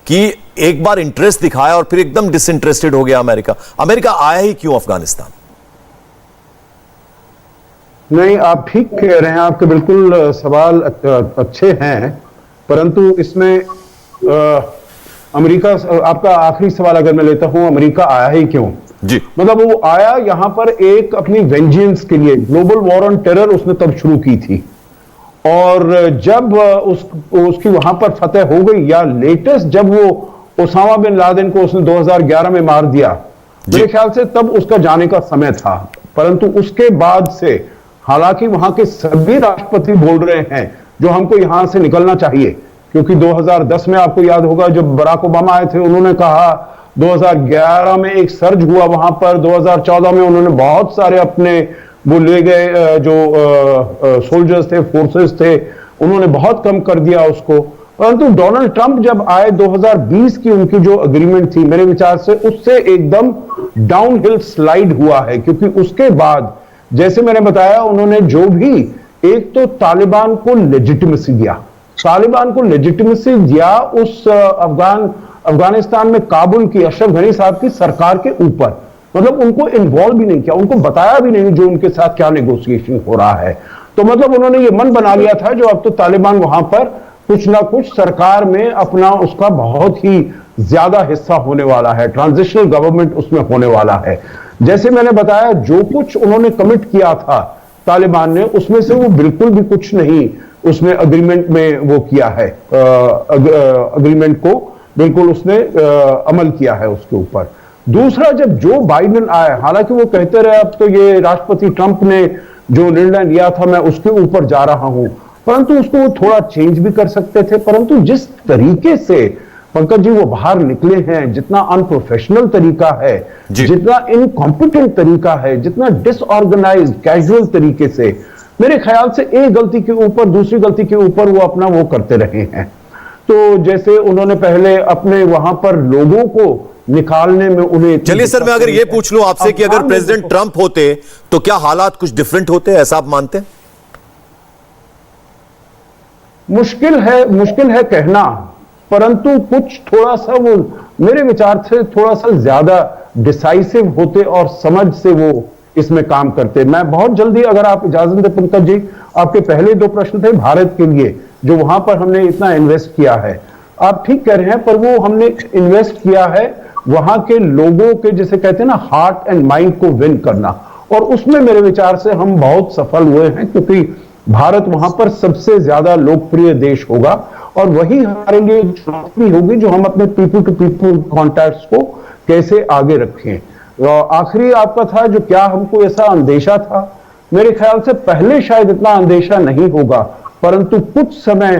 कि एक बार इंटरेस्ट दिखाया और फिर एकदम डिसइंटरेस्टेड हो गया अमेरिका। अमेरिका आया ही क्यों अफगानिस्तान? नहीं, आप ठीक कह रहे हैं, आपके बिल्कुल सवाल अच्छे हैं, परंतु इसमें अमेरिका, आपका आखिरी सवाल अगर मैं लेता हूं, अमेरिका आया ही क्यों जी, मतलब वो आया यहां पर एक अपनी वेंजेंस के लिए, ग्लोबल वॉर ऑन टेरर उसने तब शुरू की थी। और जब उसकी वहां पर फतेह हो गई, या लेटेस्ट जब वो ओसामा बिन लादेन को उसने 2011 में मार दिया, मेरे ख्याल से तब उसका जाने का समय था। परंतु उसके बाद से हालांकि वहां के सभी राष्ट्रपति बोल रहे हैं जो हमको यहां से निकलना चाहिए, क्योंकि 2010 में आपको याद होगा जब बराक ओबामा आए थे, उन्होंने कहा 2011 में एक सर्ज हुआ वहां पर, 2014 में उन्होंने बहुत सारे अपने वो ले गए जो सोल्जर्स थे, फोर्सेस थे, उन्होंने बहुत कम कर दिया उसको। परंतु डोनाल्ड ट्रंप जब आए, 2020 की उनकी जो अग्रीमेंट थी, मेरे विचार से उससे एकदम डाउनहिल स्लाइड हुआ है, क्योंकि उसके बाद जैसे मैंने बताया, उन्होंने जो भी एक तो तालिबान को लेजिटिमेसी दिया, तालिबान को लेजिटिमेसी दिया उस अफगानिस्तान में काबुल की अशरफ गनी साहब की सरकार के ऊपर, मतलब उनको इन्वॉल्व भी नहीं किया, उनको बताया भी नहीं जो उनके साथ क्या नेगोशिएशन हो रहा है। तो मतलब उन्होंने ये मन बना लिया था जो अब तो तालिबान वहां पर कुछ ना कुछ सरकार में अपना उसका बहुत ही ज्यादा हिस्सा होने वाला है, ट्रांजिशनल गवर्नमेंट उसमें होने वाला है। जैसे मैंने बताया, जो कुछ उन्होंने कमिट किया था तालिबान ने, उसमें से वो बिल्कुल भी कुछ नहीं उसमें अग्रीमेंट में वो किया है, अग्रीमेंट को बिल्कुल उसने अमल किया है उसके ऊपर। दूसरा, जब जो बाइडेन आए, हालांकि वो कहते रहे अब तो ये राष्ट्रपति ट्रंप ने जो निर्णय लिया था मैं उसके ऊपर जा रहा हूं, परंतु उसको वो थोड़ा चेंज भी कर सकते थे। परंतु जिस तरीके से पंकज जी वो बाहर निकले हैं, जितना अनप्रोफेशनल तरीका है, जितना इनकॉम्पिटेंट तरीका है, जितना डिसऑर्गेनाइज्ड कैजुअल तरीके से, मेरे ख्याल से एक गलती के ऊपर दूसरी गलती के ऊपर वो अपना वो करते रहे हैं। तो जैसे उन्होंने पहले अपने वहां पर लोगों को निकालने में उन्हें, चलिए सर, मैं अगर ये पूछ लूं आपसे कि अगर प्रेसिडेंट ट्रंप होते तो क्या हालात कुछ डिफरेंट होते, ऐसा आप मानते हैं? मुश्किल है कहना, परंतु कुछ थोड़ा सा वो मेरे विचार से थोड़ा सा ज्यादा डिसाइसिव होते और समझ से वो इसमें काम करते। मैं बहुत जल्दी, अगर आप इजाजत दें पंकज जी, आपके पहले दो प्रश्न थे भारत के लिए, जो वहां पर हमने इतना इन्वेस्ट किया है, आप ठीक कह रहे हैं, पर वो हमने इन्वेस्ट किया है वहां के लोगों के, जैसे कहते हैं ना, हार्ट एंड माइंड को विन करना, और उसमें मेरे विचार से हम बहुत सफल हुए हैं, क्योंकि भारत वहां पर सबसे ज्यादा लोकप्रिय देश होगा, और वही हमारे लिए चुनौती होगी जो हम अपने पीपल टू पीपल कॉन्टैक्ट्स को कैसे आगे रखें। आखिरी आपका था जो क्या हमको ऐसा अंदेशा था, मेरे ख्याल से पहले शायद इतना अंदेशा नहीं होगा, परंतु कुछ समय